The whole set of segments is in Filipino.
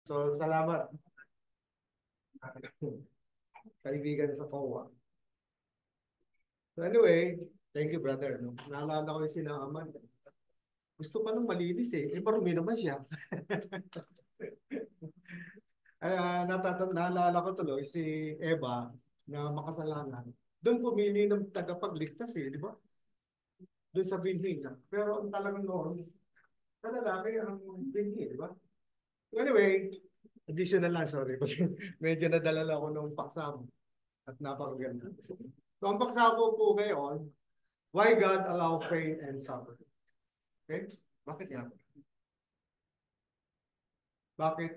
So, salamat. Kaibigan sa COA. So anyway, thank you brother. No? Naalala ko yung sinangaman. Gusto pa nung malinis eh. Eh, marumi naman siya. Naalala ko tuloy si Eva na makasalanan. Doon pumili ng tagapagligtas eh, di ba? Doon sa binhi niya. Pero ang talagang noon, sa lalaki ang binhi, di ba? Anyway, additional lang, sorry. Kasi medyo nadala lang ako ng paksa mo at napakaganda. So ang paksa ko po ngayon, why God allow pain and suffering? Okay? Bakit nga? Bakit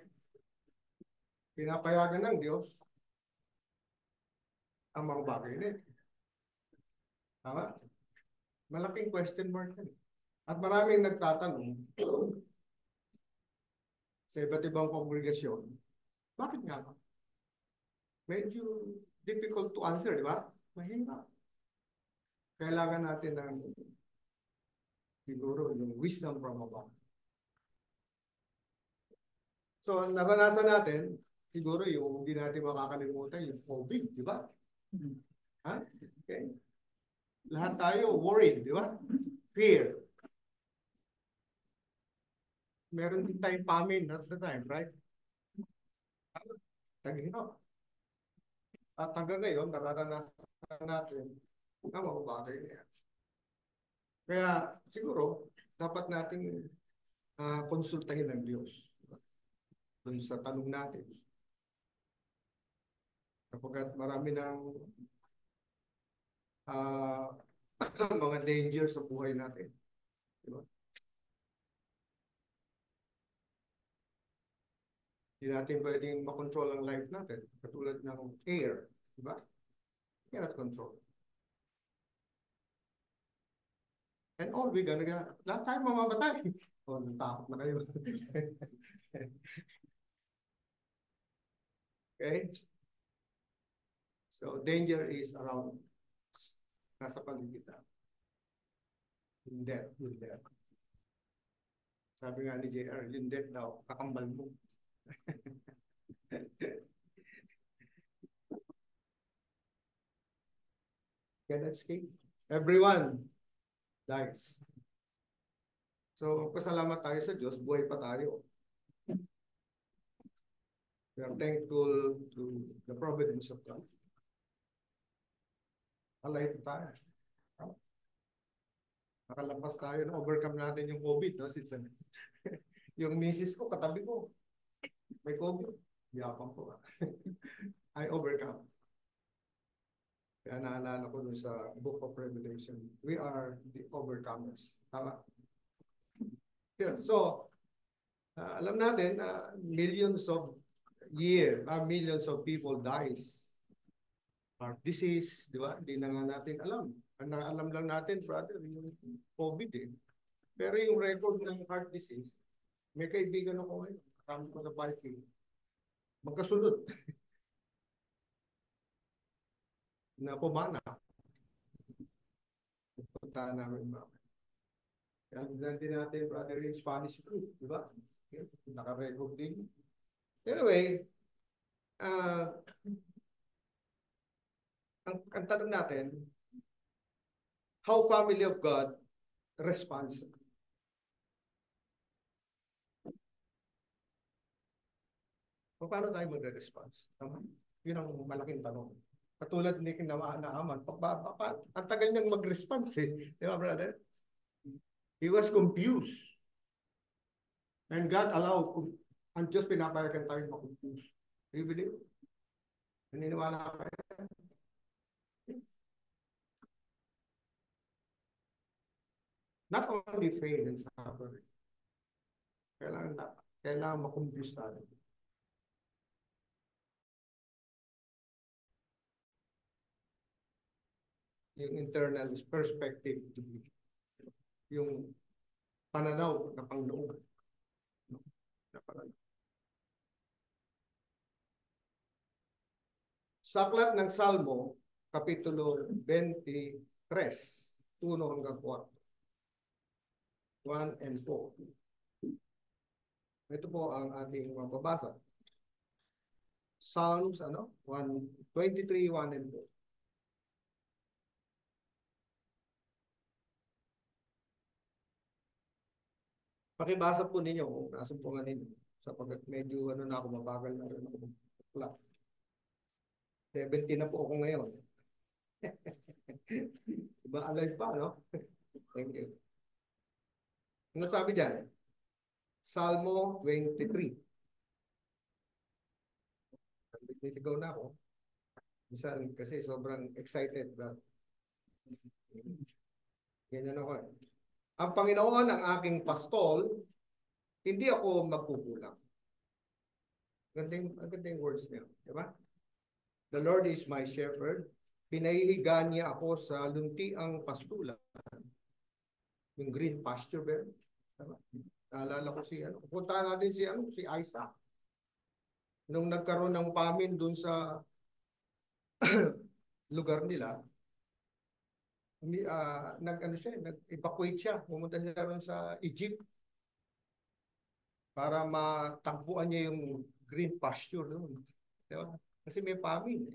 pinapayagan ng Diyos ang mga bagay na ito? Tama? Malaking question mark yan. At maraming nagtatanong sa iba't ibang kongregasyon, bakit nga ba? Medyo difficult to answer, di ba? Mahirap. Kailangan natin ng siguro yung wisdom from above. So, naranasan natin, siguro yung hindi natin makakalimutan, yung COVID, di ba? Ha? Okay. Lahat tayo worried, di ba? Fear. Meron din tayong famine at the time, right? Tag-hirap. At hanggang ngayon, nararanasan natin ang mga bagay na yan. Kaya siguro, dapat nating konsultahin ng Diyos dun sa tanong natin. Kapag marami ng uh, mga danger sa buhay natin. Diba? Hindi natin pwedeng makontrol ang life natin. Katulad ng air. Diba? You cannot control. And all we gonna lahat tayo mamamatay. Oh, natakot na kayo. Okay? So, danger is around. Nasa paligid na. Yung death, yung death. Sabi nga ni JR, yung death daw, kakambal mo. Can escape. Everyone dies. So, pasalamat tayo sa Diyos, buhay pa tayo. We are thankful to the providence of God. Alive tayo. Nakalampas tayo na overcome natin yung COVID, no, sister? Yung misis ko, katabi ko, may COVID. Yapang ko. I overcome. Kaya naalala ko dun sa Book of Revelation, we are the overcomers. Tama? Yeah, so, alam natin na millions of people dies. Heart disease, di ba? Hindi na nga natin alam. Ang alam lang natin, brother, yung COVID eh. Pero yung record ng heart disease, may kaibigan ako ngayon, kasama ko sa biking, magkasunod na pumana. Punta namin mga. Kaya din natin, brother, yung Spanish flu, di ba? Naka-record din. Anyway, ang tanong natin, how family of God responds? Paano tayo magre-response? Yun ang malaking tanong. Katulad ni Naaman, ang tagal niyang mag-response eh. Di ba, brother? He was confused. And God allowed, ang Diyos pinapayagan tayo ma-confuse. Do you believe? Naniniwala ka? Not only faith and suffering. Kailangan ma-confuse tayo. Yung internal perspective, yung pananaw na pangloob. Sa aklat ng Salmo, Kapitulo 23, 1 hanggang 4. 1 and 4. Ito po ang ating mababasa. Psalms 123, 1 and 2. Pakibasa po ninyo kung nasumpungan ninyo. Sapagkat medyo na ako, mabagal na rin ako. 70 na po ako ngayon. Iba alive pa, no? Thank you. Ano sabi dyan? Salmo 23. Nisigaw na ako. Minsan kasi sobrang excited. Ganyan ako. Ang Panginoon ang aking pastol, hindi ako magkukulang. Gandang words niya. Diba? The Lord is my shepherd. Pinahihiga niya ako sa luntiang pastulan. Yung green pasture bed. Diba? Naalala ko punta natin si Isaac. Nung nagkaroon ng famine dun sa lugar nila, nag-evacuate siya. Pumunta siya sa Egypt para matagpuan niya yung green pasture doon. Diba? Kasi may famine.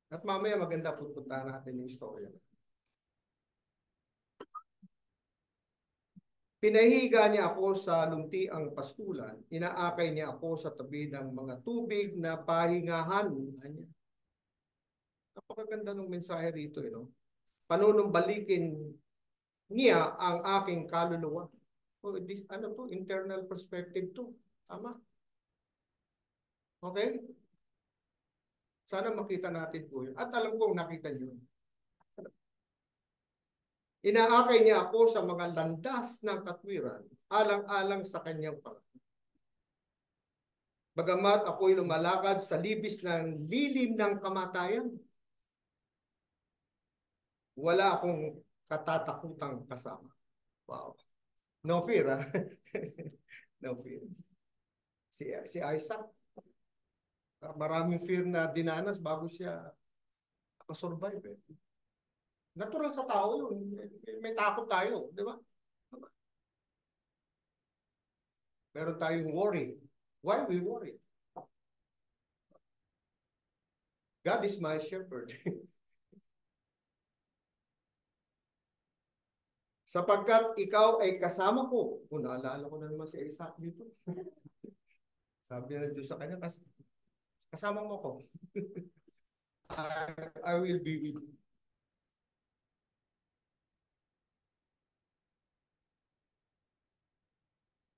At mamaya maganda pupuntahan natin yung istorya. Pinahiga niya ako sa luntiang pastulan. Inaakay niya ako sa tabi ng mga tubig na pahingahan. Napakaganda ng mensahe rito. Panunumbalikin niya ang aking kaluluwa. Internal perspective to. Tama? Okay? Sana makita natin po yun. At alam kong nakita niyo. Inaakay niya ako sa mga landas ng katwiran, alang-alang sa kanyang pangalan. Bagamat ako'y lumalakad sa libis ng lilim ng kamatayan, wala akong katatakutang kasama. Wow. No fear, ha? No fear. Si Isaac, maraming fear na dinanas bago siya nakasurvive. Natural sa tao yun. May takot tayo, di ba? Meron tayong worry. Why we worry? God is my shepherd. Sapagkat ikaw ay kasama ko. Kung naalala ko na naman si Isaac dito. Sabi na Diyos sa kanya, kasama mo ko. I will be with you.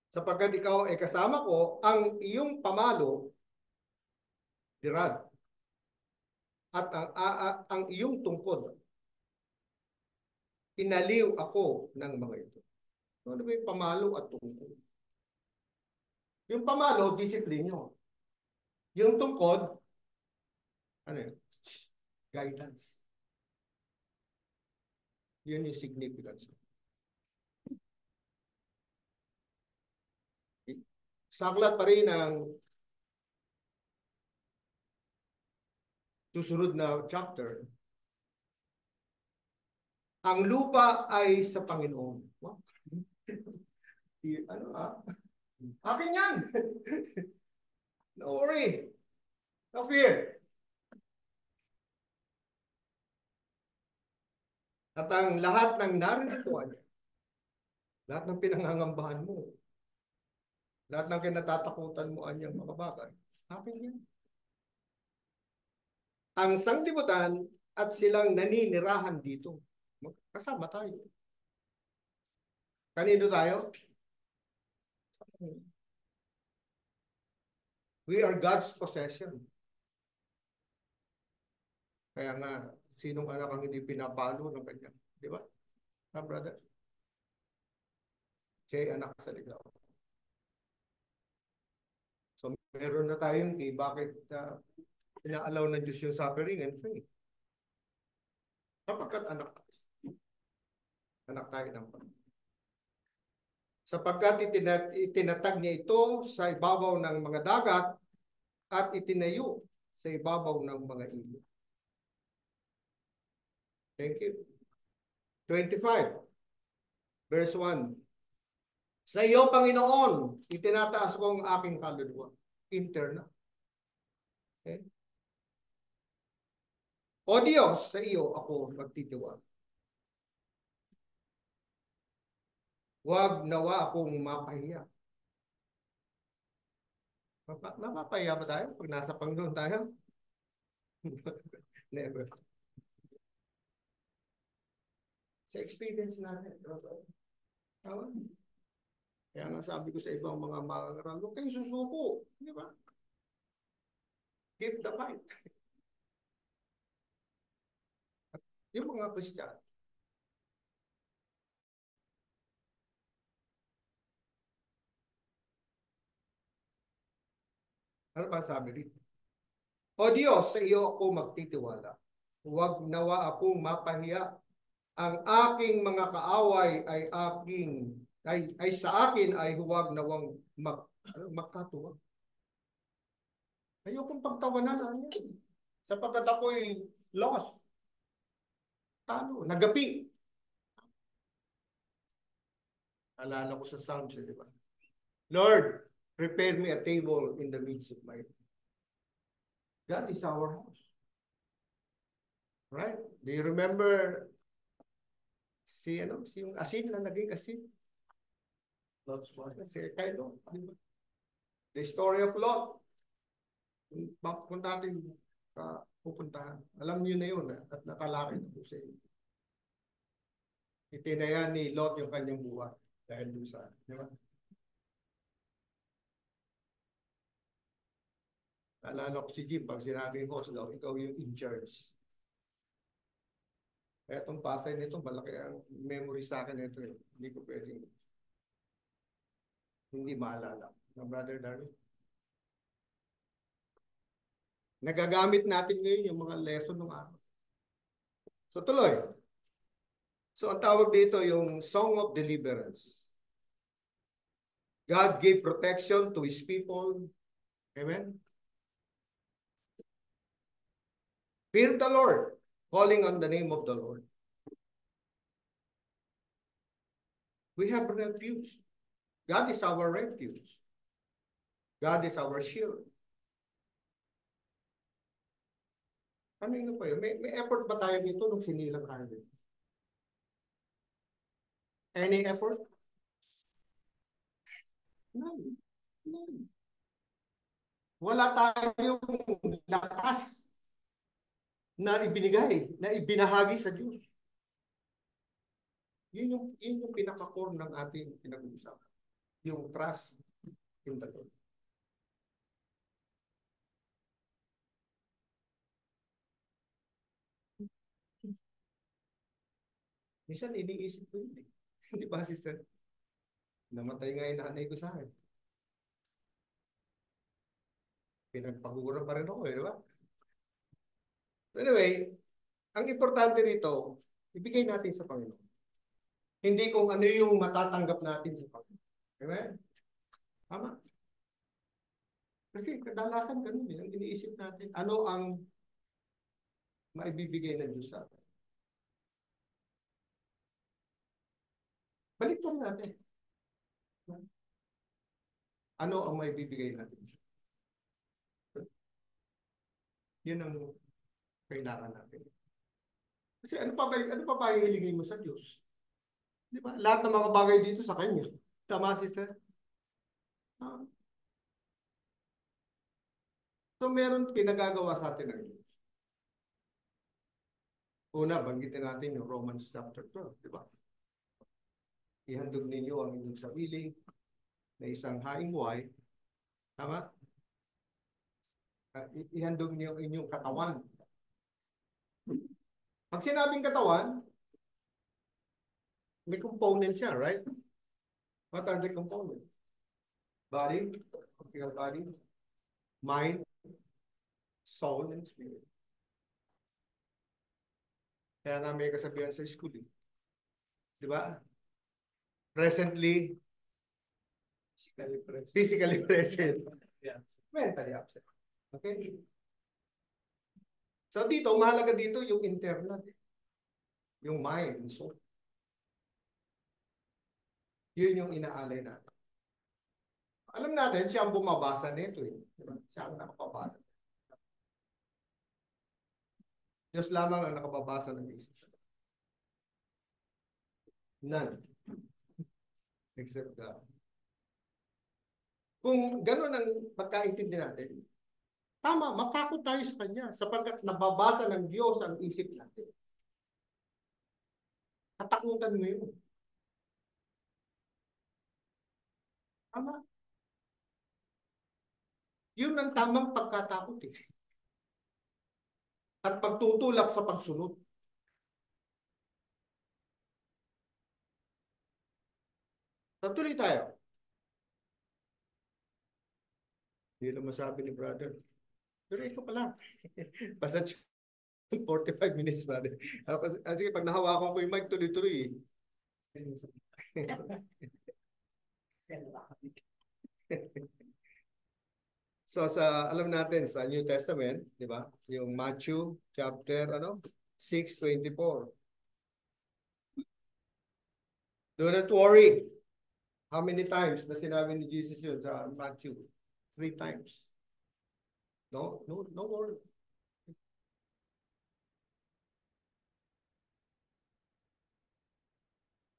Sapagkat ikaw ay kasama ko, ang iyong pamalo, dirad, at ang iyong tungkod, inaliw ako ng mga ito. Ano ba yung pamalo at tungkod? Yung pamalo, disiplino. Yung tungkod, guidance. Yun yung significance. Saklat pa rin ang susunod na chapter. Ang lupa ay sa Panginoon. Akin yan. No worry. No fear. At ang lahat ng narito, lahat ng pinangangambahan mo, lahat ng kinatatakutan mo anyang mga bagay, akin yan. Ang sangtibutan at silang naninirahan dito. Kasama tayo. Kanino tayo? We are God's possession. Kaya nga, sinong anak ang hindi pinapalo ng kanya? Di ba? Ha, brother? Siya anak sa ligaw. So, meron na tayong key. Bakit inaalaw ng Diyos yung suffering and faith? Sapagkat anak tayo ng Panginoon. Sapagkat itinatag niya ito sa ibabaw ng mga dagat at itinayo sa ibabaw ng mga ilog. Thank you. 25, verse 1. Sa iyo, Panginoon, itinataas ko ang aking kaluluwa. Internal. Okay? O Diyos, sa iyo ako magtitiwala. Huwag nawa akong mapahiya. Mapapahiya ba tayo pag nasa Panginoon tayo? Never. Sa experience natin. Tama? Kaya nga sabi ko sa ibang mga mangangaral, huwag kayong susuko. Di ba? Keep the fight. Yung mga Christian, ano ba sabi dito? O Diyos, sa iyo ako magtitiwala. Huwag nawa akong mapahiya. Ang aking mga kaaway ay sa akin ay huwag nawang magkatuwa. Ayokong pagtawanan niya. Sapagkat ako'y lost. Talo, nagapi. Alala ko sa Psalms, di ba? Lord, prepare me a table in the midst of my. God is our house. Right? Do you remember si yung asin na naging asin? Lot's wife. Kay Lot. Diba? The story of Lot. Kung natin pupuntahan. Alam niyo na yun at nakalaki na po sa inyo. Itinayan ni Lot yung kanyang buhay dahil doon sa, di ba? Alala ko si Jim, pag sinabi ko, ikaw yung in charge. Kaya itong pasay nito, malaki ang memory sa akin nito. Hindi ko pwedeng hindi maalala. Brother Darwin. Nagagamit natin ngayon yung mga lesson ng araw. So tuloy. So ang tawag dito yung Song of Deliverance. God gave protection to His people. Amen? Fear the Lord, calling on the name of the Lord. We have refuge. God is our refuge. God is our shield. Ano yun po yun? May effort ba tayo dito nung sinilang tayo dito? Any effort? None. None. Wala tayong lakas na ibinigay, na ibinahagi sa Diyos. Yun yung pinaka-core ng ating pinag-uusapan. Yung trust in the Lord. Minsan iniisip ko yun eh. Di ba, sister? Namatay nga yung nanay ko sa akin. Pinagpagura pa rin ako eh, di ba? Anyway, ang importante rito, ibigay natin sa Panginoon. Hindi kung ano yung matatanggap natin sa Panginoon. Amen? Tama? Kasi kadalasan ganun eh. Ang iniisip natin, ano ang maibibigay ng Diyos sa atin. Balik lang natin. Ano ang maibibigay natin? Yun ang kailangan natin. Kasi ano pa ba ihilingin mo sa Diyos? Di ba? Lahat ng mga bagay dito sa Kanya. Tama, sister? Ah. So, meron pinagagawa sa atin ng Diyos. Una, banggitin natin yung Romans chapter 12, di ba? Ihandog ninyo ang inyong sarili na isang haing buhay. Tama? At ihandog niyo ang inyong katawan. Pag sinabing katawan, may components siya, right? What are the components? Body, physical body, mind, soul, and spirit. Kaya nga may kasabihan sa school. Eh. Di ba? Presently, physically present. Yeah. Mentally absent. Okay? So dito, mahalaga dito yung internal. Yung mind, yung soul. Yun yung inaalay natin. Alam natin, siya ang bumabasa nito eh. Diba? Siya ang nakapabasa. Diyos lamang ang nakapabasa ng isip. None. Except God. Kung gano'n ang pagkaintindi natin, tama, matakot tayo sa Kanya sapagkat nababasa ng Diyos ang isip natin. Katakutan mo yun. Tama. Yun ang tamang pagkatakot eh. At pagtutulak sa pagsunod. Tatuloy tayo. Hindi lang masabi ni brother. Pero ito pa lang. Basta 45 minutes, brother. Sige, pag nahawakan ko yung mic, tuloy-tuloy eh. So alam natin sa New Testament, di ba? Yung Matthew chapter 6:24. Do not worry. How many times na sinabi ni Jesus yun sa Matthew? 3 times. No worry.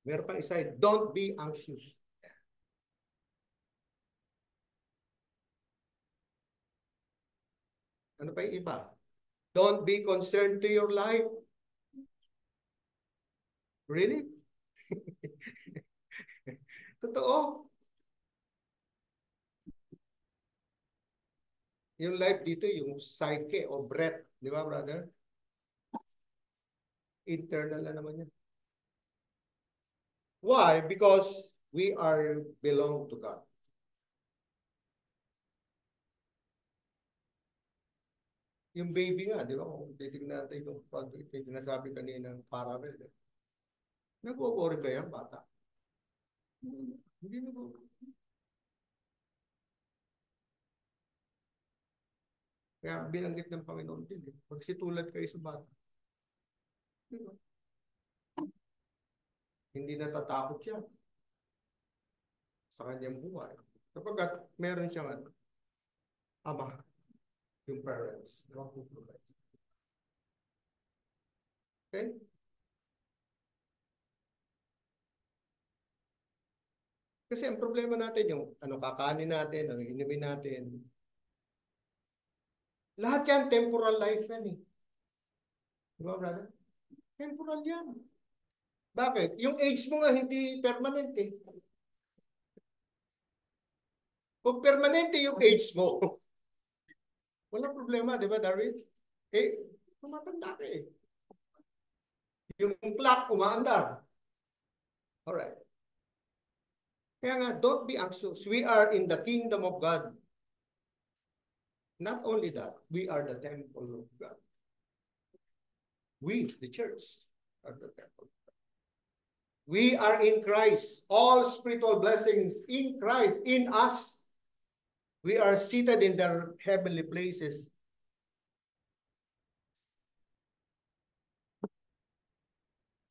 Meron pang isa, don't be anxious. Ano pa yung iba? Don't be concerned to your life. Really? Totoo. Yung life dito, yung psyche o breath. Di ba, brother? Internal na naman yan. Why? Because we are belong to God. Yung baby nga, di ba? Kung titignan natin yung pag sinasabi kanina ng parallel. Nag-worry ba yan, bata? Hindi nag-worry. Kaya binanggit ng Panginoon din. Magsitulad kayo sa bata. Diba? Hindi natatakot siya sa kanyang buhay. Kapag meron siyang ama, yung parents, diba? Okay? Kasi ang problema natin yung kakanin natin, ano inumin natin. Lahat yan, temporal life yan eh. Diba, brother? Temporal yan. Bakit? Yung age mo nga hindi permanent eh. Kung permanente yung age mo, walang problema, di ba, Darwin? Eh, tumatanda ka eh. Yung clock, umaandar. Alright. Kaya nga, don't be anxious. We are in the kingdom of God. Not only that, we are the temple of God. We, the church, are the temple. We are in Christ. All spiritual blessings in Christ, in us. We are seated in the heavenly places.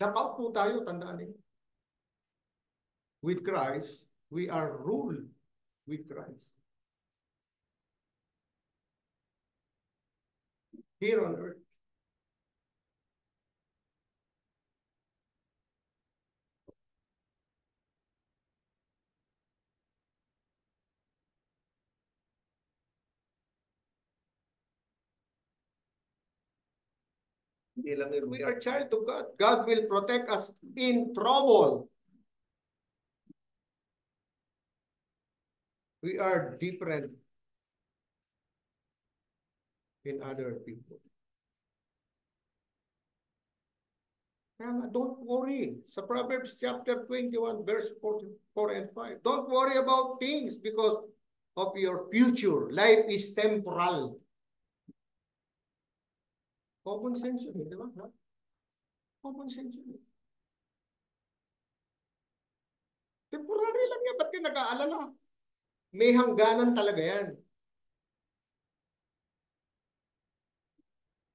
Nakaupo tayo, tandaan niyo. With Christ, we are ruled with Christ. Here on earth. Hindi lang yun. We are child of God. God will protect us in trouble. We are different in other people. Kaya nga, don't worry. Sa Proverbs chapter 21, verse 4 and 5. Don't worry about things because of your future. Life is temporal. Common sense yun, di ba? Common sense yun. Temporary lang yan. Ba't ka nag-aalala? May hangganan talaga yan.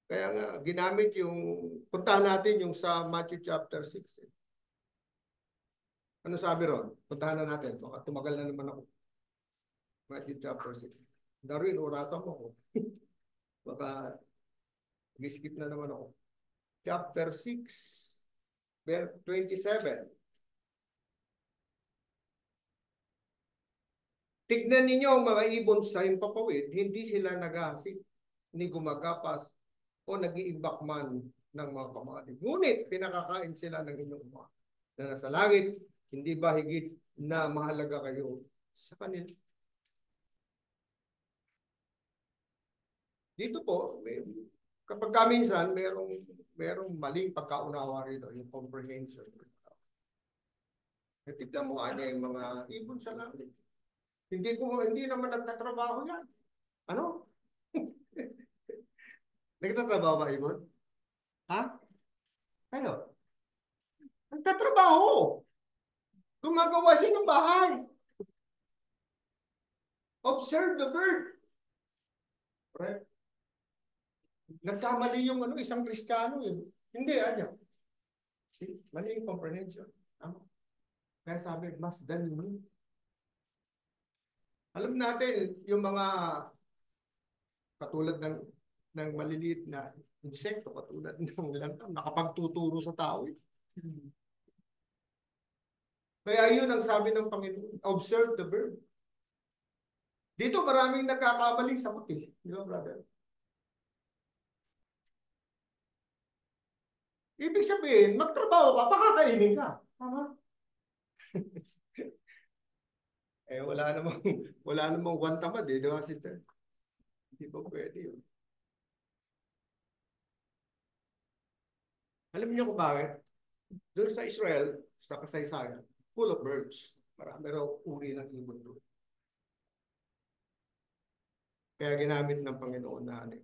Kaya nga, ginamit yung, puntahan natin yung sa Matthew chapter 6. Ano sabi ron? Puntahan na natin. Baka tumagal na naman ako. Matthew chapter 6. Darwin, uratan mo ako. Baka skip na naman ako. Chapter 6, verse 27. Tignan ninyo ang mga ibon sa himpapawid, hindi sila naghahasik, ni gumagapas, o nag-iimbak man ng mga kamalig. Ngunit pinakakain sila ng inyong mga na nasa langit, hindi ba higit na mahalaga kayo sa kanila? Dito po, kapag minsan, merong maling pagkaunawa rito, yung comprehension. Tignan mo ano yung mga ibon sa langit. Hindi naman nagtatrabaho yan. Ano? Nagtatrabaho ba, ibon? Ha? Kayo? Nagtatrabaho. Gumagawa siya ng bahay. Observe the bird. Right? Nagkamali yung isang Kristiyano yun. Hindi, ano. Mali yung comprehension. Kaya sabi, mas than me. Alam natin, yung mga katulad ng maliliit na insekto, katulad ng langgam, nakapagtuturo sa tao. Kaya yun ang sabi ng Panginoon, observe the bird. Dito maraming nagkakamali sa kuti. Di ba, brother? Ibig sabihin, magtrabaho ka, pakakainin ka. Tama? Wala namang wantamad eh, di ba, sister? Hindi ba pwede yun? Alam niyo kung bakit? Doon sa Israel, sa kasaysayan, full of birds. Marami raw uri ng ibon doon. Kaya ginamit ng Panginoon na ano.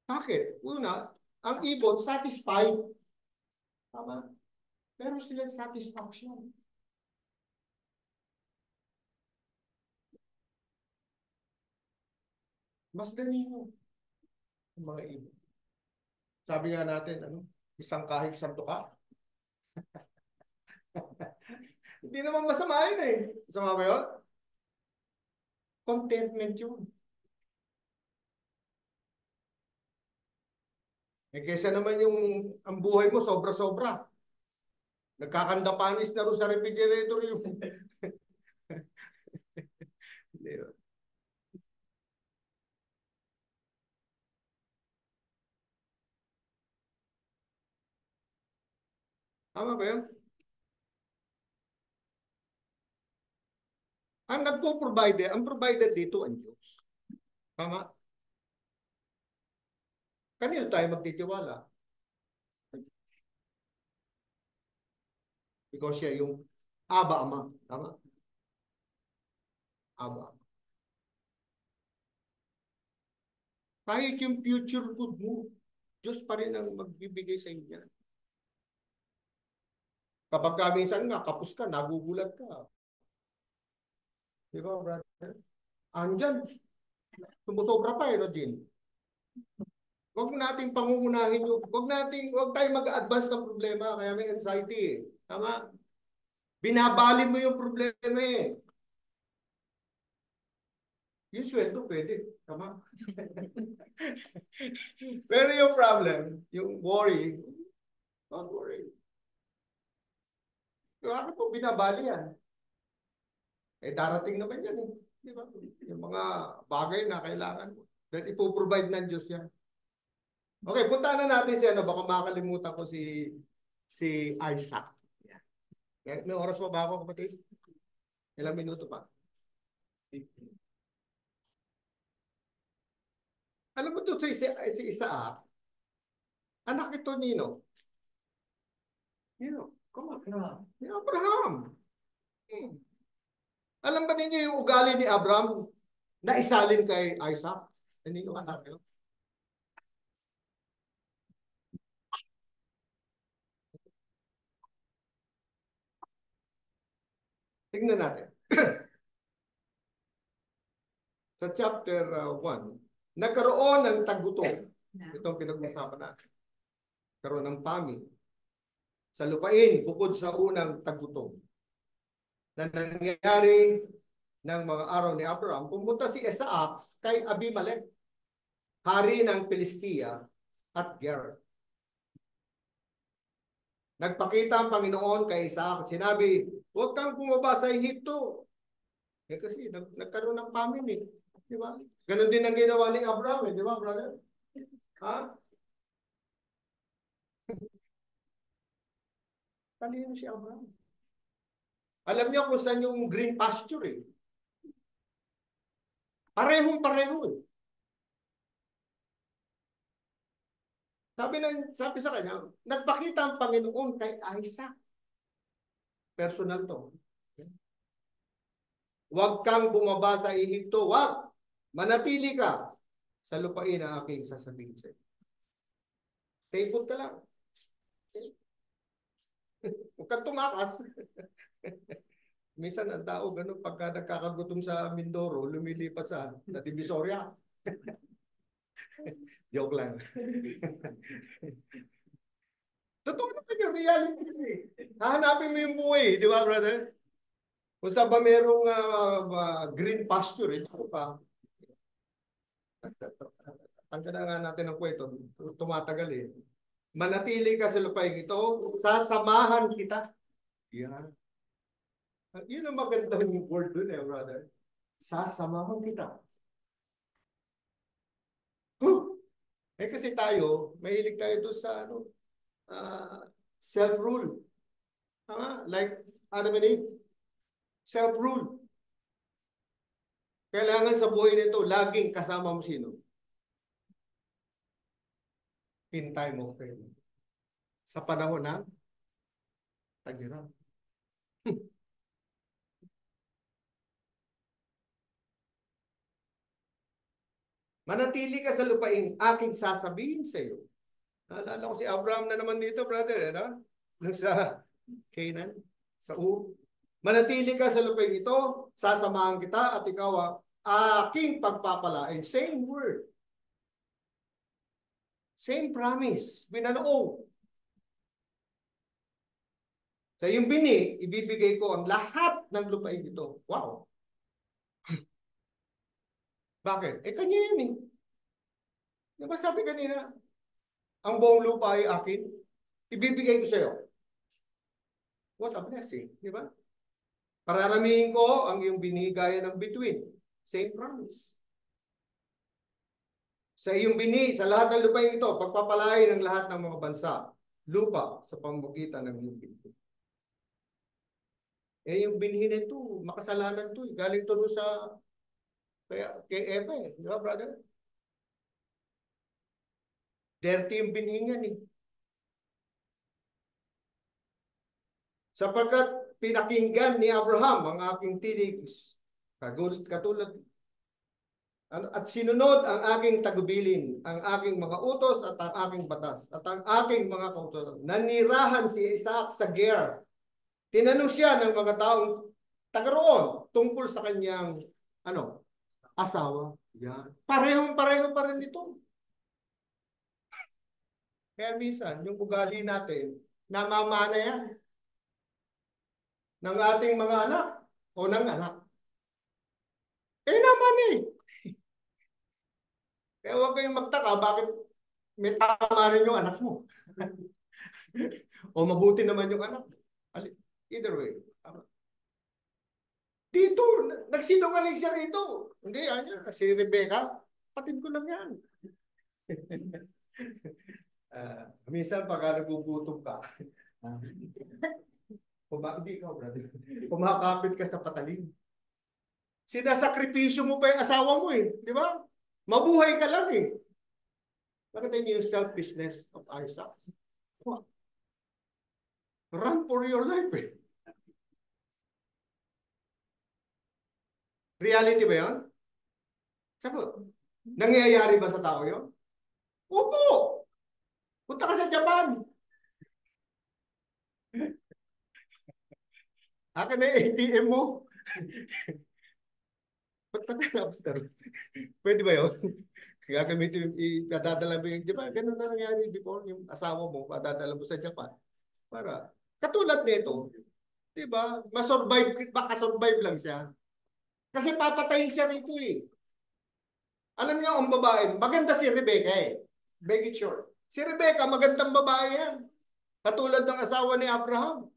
Bakit? Una, ang ibon satisfied. Tama? Pero sila satisfaction. Mas ganito ang mga ibon. Sabi nga natin, isang kahig, isang tuka. Hindi naman masama yun eh. Masama ba yun? Contentment yun. Kaysa naman yung ang buhay mo sobra-sobra. Nagkakanda panis na rin sa refrigerator yung... Tama ba yun? Ang provider dito ang Diyos. Tama? Kanino tayo magtitiwala? Because siya yung Aba Ama. Tama? Aba Ama. Kahit yung future good mo, Diyos pa rin ang magbibigay sa inyo. Kapag minsan nga, kapos ka, nagugulat ka. Di ba, brother? Andyan, sumusobra pa no, Jin? Huwag nating pangungunahin yung, huwag tayong mag-advance ng problema, kaya may anxiety eh. Tama? Binabali mo yung problema eh. Yung sweldo, pwede. Tama? Pero yung problem, yung worry, don't worry. Bakit po binabali yan? Darating naman yan eh. Di ba? Yung mga bagay na kailangan mo. Dahil ipoprovide ng Diyos yan. Okay, punta na natin si baka makalimutan ko si Isaac. Yan. May oras pa ba ako, kapatid? Ilang minuto pa? Alam mo to, si Isaac, anak ito Nino. Come on. Ni Abraham. Alam ba ninyo yung ugali ni Abraham na isalin kay Isaac? Ninyo anak yun? Tingnan natin. Sa chapter 1, nagkaroon ng tagutom. Itong pinag-usapan natin. karoon ng famine sa lupain bukod sa unang tagutom na nangyari ng mga araw ni Abraham. Pumunta si Isaac kay Abimelech, hari ng Pilistia at Ger. Nagpakita ang Panginoon kay Isaac. Sinabi, huwag kang bumaba sa Ehipto. Kasi nagkaroon ng famine eh. Di ba? Ganon din ang ginawa ni Abraham eh. Di ba, brother? Ha? Talino si Abraham. Alam niyo kung saan yung green pasture eh. Parehong-pareho eh. Sabi sa kanya, nagpakita ang Panginoon kay Isaac. Personal to. Huwag kang bumaba sa Ehipto. Huwag. Manatili ka sa lupain na aking sasabihin sa'yo. Stay put ka lang. Huwag kang tumakas. Minsan ang tao ganun pagka nagkakagutom sa Mindoro, lumilipat sa Divisoria. Joke lang. Totoo naman yung reality. Hahanapin mo yung buhay, di ba, brother? Kung saan ba merong green pasture, ito pa. Tangka na nga natin ang kwento, tumatagal eh. Manatili ka sa lupain ito, sasamahan kita. Yan. Yun ang magandang word dun eh, brother. Sasamahan kita. Eh kasi tayo, mahilig tayo doon sa self-rule. Like Adam and Eve. Self-rule. Kailangan sa buhay nito, laging kasama mo sino? In time of faith. Sa panahon na tagirap. Manatili ka sa lupain, aking sasabihin sa iyo. Naalala ko si Abraham na naman dito, brother, nung sa Canaan, sa Ur. Manatili ka sa lupain ito, sasamahan kita at ikaw aking pagpapalain. Same word. Same promise. Binanoo. Sa iyong bini, ibibigay ko ang lahat ng lupain ito. Wow. Bakit? Kanya yan eh. Diba sabi kanina, ang buong lupa ay akin, ibibigay ko sa iyo. What a blessing. Diba? Pararamihin ko ang iyong binigay ng bituin. Same promise. Sa iyong bini, sa lahat ng lupain ito, pagpapalain ng lahat ng mga bansa, lupa sa pamamagitan ng iyong bituin. Eh yung binhi nito, makasalanan to. Galing to sa kay Eva eh. Di ba, brother? Dirty yung binhi niyan eh. Sapagkat pinakinggan ni Abraham ang aking tinig, katulad at sinunod ang aking tagubilin, ang aking mga utos at ang aking batas, at ang aking mga kautosan. Nanirahan si Isaac sa Ger. Tinanong siya ng mga taong taga roon tungkol sa kanyang asawa. Yan. Parehong-pareho pa rin ito. Kaya minsan, yung ugali natin, namamana yan ng ating mga anak o ng anak. Eh naman eh. Kaya huwag kayong magtaka bakit may tama rin yung anak mo. O mabuti naman yung anak. Either way. Dito, nagsinungaling siya rito. Hindi, si Rebecca, patid ko lang yan. Minsan pagka nagugutom ka, hindi ka, brother. Kumakapit ka sa patalim. Sinasakripisyo mo pa yung asawa mo eh. Di ba? Mabuhay ka lang eh. Nakita niyo yung selfishness of Isaac. Run for your life eh. Reality ba yun? Sagot. Nangyayari ba sa tao yun? Opo. Punta ka sa Japan. Akin na yung ATM mo. Ba't pa tayo? Pwede ba yun? Gagamitin, dadala mo yung, di ba, ganun na nangyari before, yung asawa mo, dadala mo sa Japan. Para, katulad nito, di ba, masurvive, makasurvive lang siya. Kasi papatayin siya rito eh. Alam niyo, ang babae, maganda si Rebecca eh. Make it short. Si Rebecca, magandang babae yan. Katulad ng asawa ni Abraham.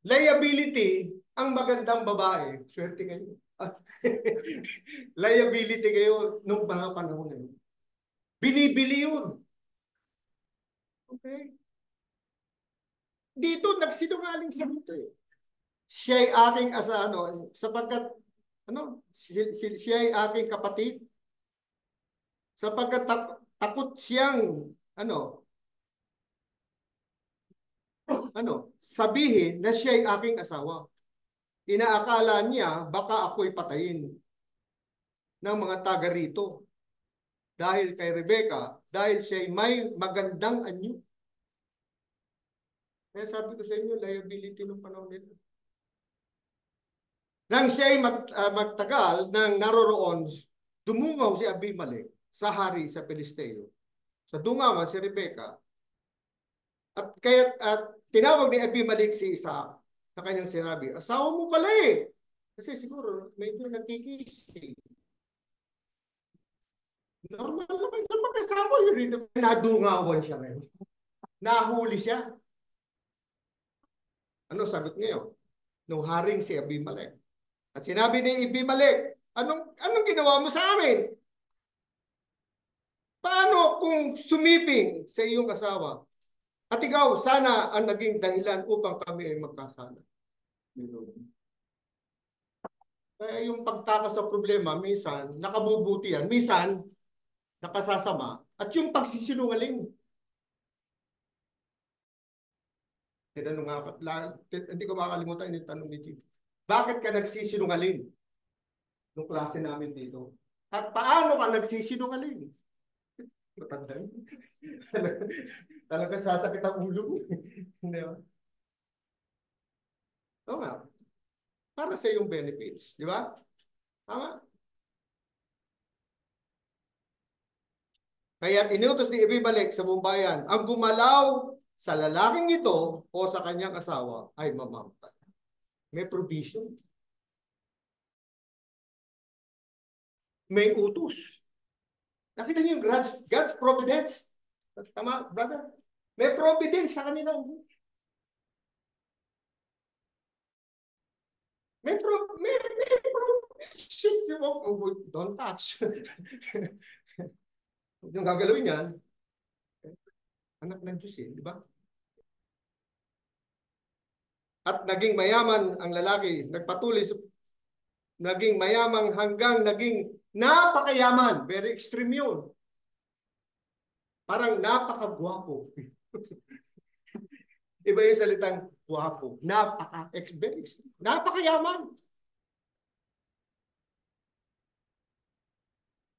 Liability, ang magandang babae. Swerte kayo. Liability kayo nung mga panahon na yun. Binibili yun. Okay? Dito, nagsinungaling sa dito eh. Siya'y aking ano, sapagkat, siya ay aking kapatid. Sapagkat takot siyang, sabihin na siya ay aking asawa. Inaakala niya baka ako'y patayin ng mga taga rito. Dahil kay Rebecca, dahil siya ay may magandang anyo. Kaya sabi ko sa inyo, liability ng panahon nila. Nang siya ay magtagal nang naroroon, dumungaw si Abimelech sa hari sa Pilisteo. Sa dungawan si Rebecca. At tinawag ni Abimelech si Isaac na kanyang sinabi, asawa mo pala eh. Kasi siguro medyo nagkikisi. Normal naman sa mag-asawa yun. Nadungawan siya ngayon. Nahuli siya. Ano sagot ngayon? Nung haring si Abimelech. At sinabi ni Abimelech, anong ginawa mo sa amin? Paano kung sumiping sa iyong asawa? At ikaw, sana ang naging dahilan upang kami ay magkasala. Kaya yung pagtakas sa problema, minsan, nakabubuti yan. Minsan, nakasasama. At yung pagsisinungaling. Hindi ko makakalimutan yung tanong ni Chief. Bakit ka nagsisinungaling? Nung klase namin dito. At paano ka nagsisinungaling? Matanda yun. Talaga sasakit ang ulo mo. Hindi ba? Oo nga. Para sa iyong benefits. Di ba? Tama? Kaya inutos ni Abimelech sa buong bayan, ang gumalaw sa lalaking ito o sa kanyang asawa ay mamamatay. May provision. May utos. Nakita niyo yung God's providence? Tama, brother? May providence sa kanila. May provision. Don't touch. Yung gagalawin yan, anak ng Diyos eh, di ba? At naging mayaman ang lalaki, nagpatuloy, naging mayamang hanggang naging napakayaman. Very extreme yun. Parang napakagwapo. Iba yung salitang gwapo. Napakayaman.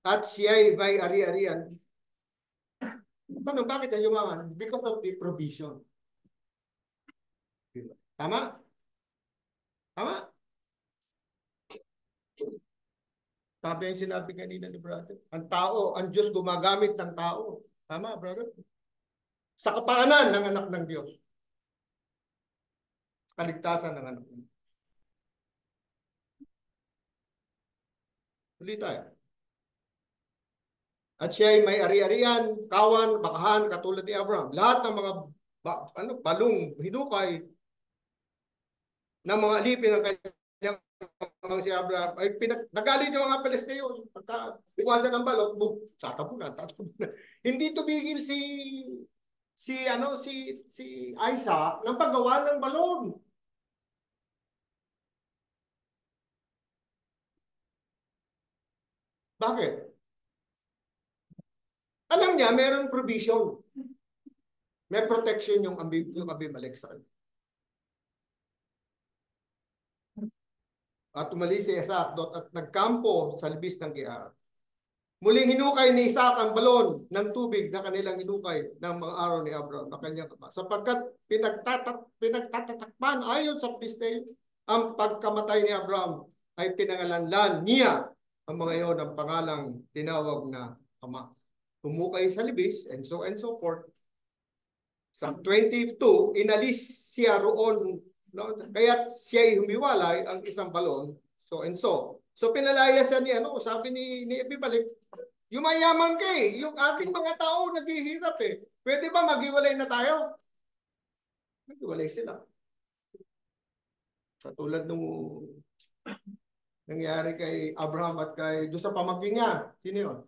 At siya'y may ari-arian. Paano, bakit siya yumaman? Because of the provision. Tama? Tama? Sabi yung sinabi kanina ni brother. Ang tao, ang Diyos gumagamit ng tao. Tama, brother? Sa kapaanan ng anak ng Diyos. Kaligtasan ng anak ng Diyos. Ulit tayo. At siya ay may ari-arian, kawan, bakahan, katulad ni Abraham. Lahat ng mga balong, hinukay, ng mga alipin ng kanyang mga si Abraham, ay nagalit yung mga Palestino. Pagka iwasan ng balot, tatapunan. Hindi tumigil si Isaac ng paggawa ng balon. Bakit? Alam niya, mayroong provision. May protection yung Abimelech sa kanya. At umalis si Isaac at nagkampo sa libis ng Gerar. Muling hinukay ni Isaac ang balon ng tubig na kanilang hinukay ng mga araw ni Abraham na kanyang ama. Sapagkat pinagtatatakpan ayon sa Pilisteo, ang pagkamatay ni Abraham ay pinangalanlan niya ang mga iyon ng pangalang tinawag na humukay sa libis, and so forth. Sa 22, inalis siya roon, no? Kaya siya humiwalay ang isang balon, so and so. So pinalaya siya ni, sabi ni Abimelech, yumayaman ka eh, yung ating mga tao naghihirap eh. Pwede ba maghiwalay na tayo? Maghiwalay sila. Sa tulad nung nangyari kay Abraham at kay doon sa pamangkin niya. Sino yun?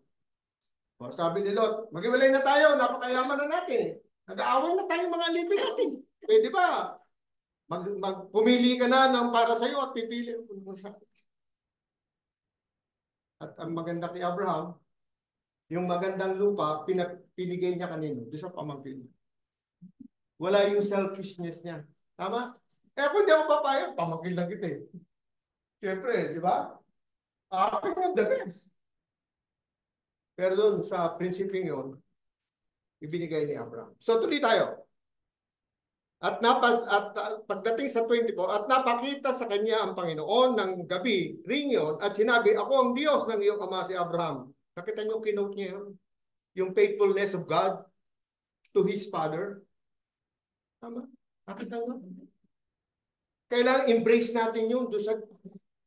Sabi ni Lot, maghiwalay na tayo, napakayaman na natin. Nag-aaway na tayong mga alipin natin. Pwede ba? Pumili ka na ng para sa'yo at pipili mo sa akin. At ang maganda kay Abraham, yung magandang lupa, pinigay niya kanino? Doon sa pamangkin niya. Wala yung selfishness niya. Tama? Kaya kung di ako papayag, pamangkin lang kita eh. Siyempre, di ba? Akin yung the best. Pero doon sa prinsiping yun, ibinigay ni Abraham. So tuloy tayo. At pagdating sa 24, at napakita sa kanya ang Panginoon ng gabi, ring yun, at sinabi, ako ang Diyos ng iyong ama si Abraham. Nakita niyo, kinote niya yun? Yung faithfulness of God to his father. Tama? Nakita niyo? Kailangan embrace natin yun doon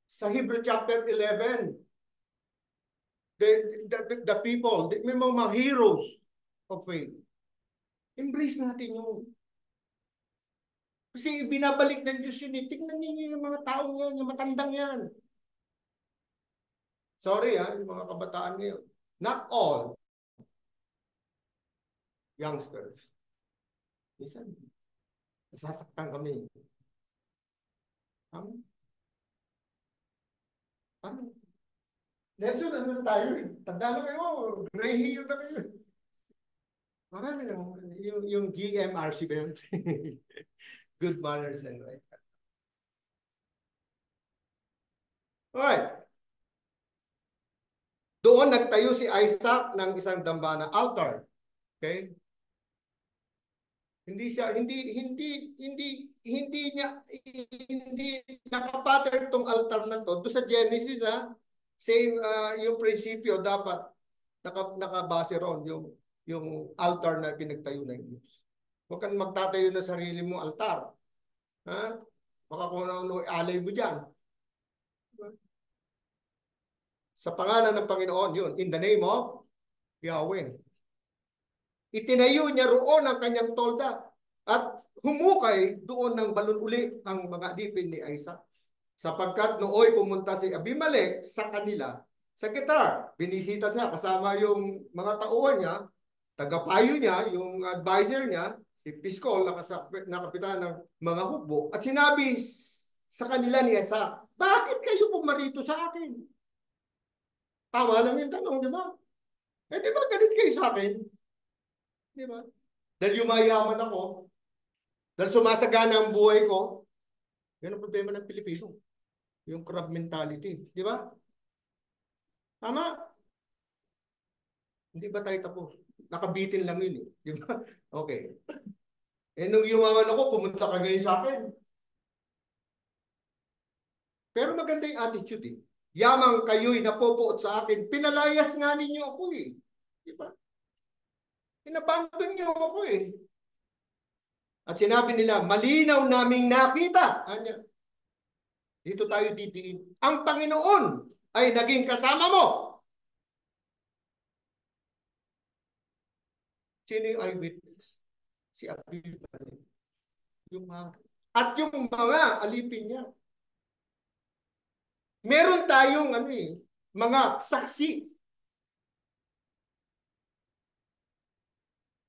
sa Hebrew chapter 11. The people, may mga heroes of faith. Embrace natin yun. Kasi binabalik ng Diyos yun. Tingnan niyo yung mga taong yan, yung matandang yan. Sorry yung mga kabataan ngayon. Not all youngsters. Minsan, nasasaktan kami. Ano? Nelson, ano na tayo eh? Tanda na kayo. Nahihiyog na kayo. Marami lang. Yung GMRC ba yun? Good manners and right. Alright. Doon nagtayo si Isaac ng isang dambana altar. Okay? Hindi nakapattern tong altar na to. Doon sa Genesis same yung prinsipyo dapat nakabase ron yung altar na pinagtayo ng Diyos. Huwag kang magtatayo na sarili mo altar. Ha? Baka kung ano alay mo diyan. Sa pangalan ng Panginoon, yun, in the name of Yahweh. Itinayo niya roon ang kanyang tolda at humukay doon ng balon uli ang mga alipin ni Isaac. Sapagkat nooy pumunta si Abimelech sa kanila sa Gerar. Binisita siya kasama yung mga tauhan niya, tagapayo niya, yung advisor niya, si Piskol na kapitan ng mga hukbo. At sinabi sa kanila ni Isaac, bakit kayo pumarito sa akin? Tama lang yung tanong, di ba? Di ba galit kayo sa akin? Di ba? Dahil yumayaman ako, dahil sumasagana ang buhay ko, yan ang problema ng Pilipino. Yung crab mentality. Di ba? Tama? Hindi ba tayo tapos? Nakabitin lang yun eh. Di ba? Okay. Nung yumaman ako, pumunta ka ngayon sa akin. Pero maganda yung attitude eh. Yamang kayo'y napopoot sa akin, pinalayas nga ninyo ako eh. Di ba? Pinabandon niyo ako eh. At sinabi nila, malinaw naming nakita. Dito tayo didiin. Ang Panginoon ay naging kasama mo. Sino yung eyewitness? Si Abimelech. At yung mga alipin niya. Meron tayong mga saksi.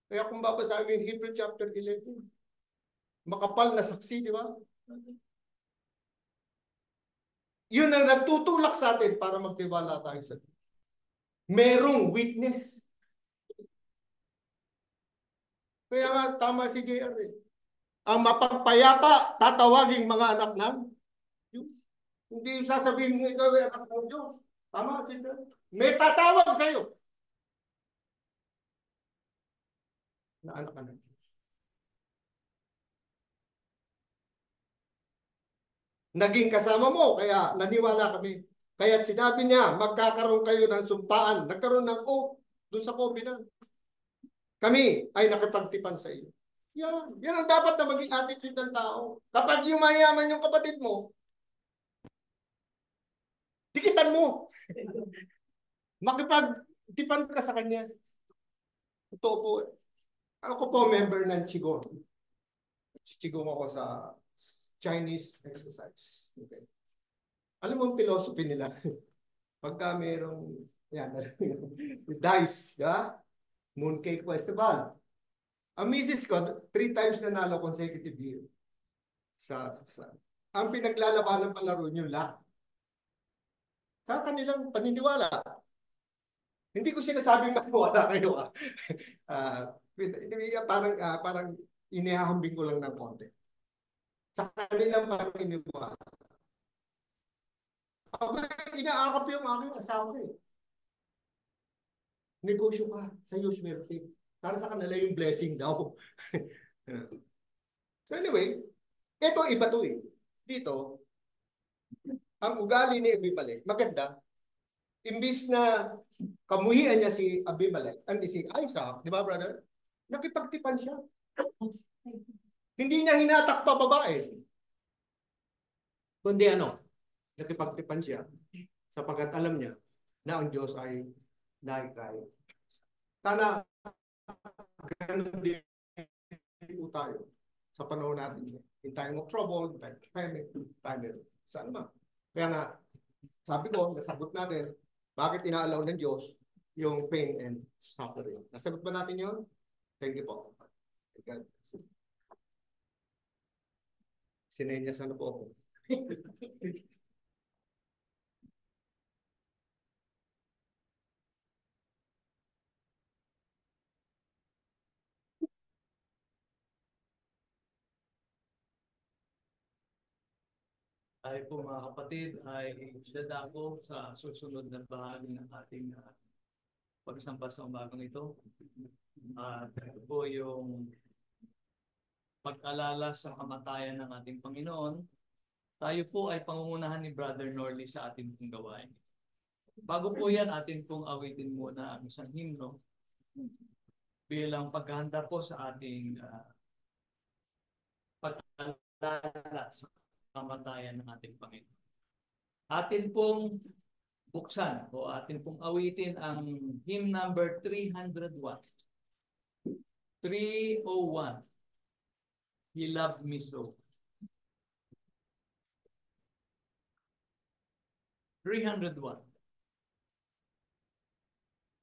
Kaya kung babasahin yung Hebrew chapter 11, makapal na saksi, di ba? Yun ang nagtutulak sa atin para magtiwala tayo sa Diyos. Merong witness. Kaya nga, tama si JR eh. Ang mapagpayapa, tatawaging mga anak ng Diyos. Hindi sasabihin mo ikaw ay anak ng Diyos. Tama si JR. May tatawag sa'yo na anak ng Diyos. Naging kasama mo, kaya naniwala kami. Kaya sinabi niya, magkakaroon kayo ng sumpaan. Nagkaroon ng oath doon sa covenant. Kami ay nakipagtipan sa iyo. Yan ang dapat na maging attitude ng tao. Kapag yung mayaman yung kapatid mo, dikitan mo. Makipagtipan ka sa kanya. Totoo po. Ako po member ng Qigong. Qigong ako sa Chinese exercise. Okay. Alam mo ang philosophy nila? Pagka mayroong, yan, dice, yeah? Mooncake Festival. Ang misis ko, 3 times nanalo consecutive year. Ang pinaglalaban ng palaro nyo lahat. Sa kanilang paniniwala. Hindi ko sinasabing maniwala kayo. Parang inihahambing ko lang ng konti. Sa kanilang paniniwala. Inaakap yung aking asawa eh. Negosyo ka sa iyo, swerte. Para sa kanila yung blessing daw. So anyway, ito iba to eh. Dito, ang ugali ni Abimelech, maganda. Imbis na kamuhian niya si Abimelech, si Isaac, di ba brother? Nakipagtipan siya. Hindi niya hinatak pa babae. Kundi nakipagtipan siya sapagkat alam niya na ang Diyos ay naikay. Sana ganun din po tayo sa panahon natin. In time of trouble, in time of panic, sana ba? Kaya nga, sabi ko, nasagot natin, bakit inaalaw ng Diyos yung pain and suffering. Nasagot ba natin yun? Thank you po. Sinenyas po ako. Tayo po mga kapatid ay dadako sa susunod na bahagi ng ating pagsamba sa umagang ito. At ito po yung pag-alala sa kamatayan ng ating Panginoon. Tayo po ay pangungunahan ni Brother Norley sa ating pong gawain. Bago po yan, atin pong awitin muna ang isang himno bilang paghahanda po sa ating pag-alala sa kamatayan ng ating Panginoon. Atin pong buksan o atin pong awitin ang hymn number 301. 301. He loved me so. 301.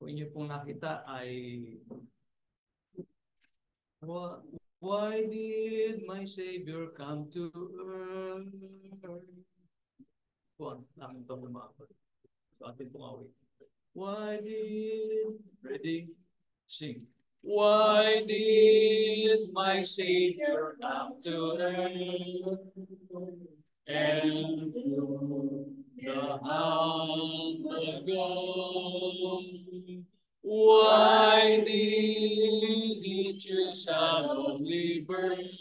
Kung inyo pong nakita ay why did my Savior come to earth? Kuwan, namin itong lumabot. So atin pong awit. Why did... Ready? Sing. Why did my Savior come to earth? And through the house of God. Why did he choose a lonely birth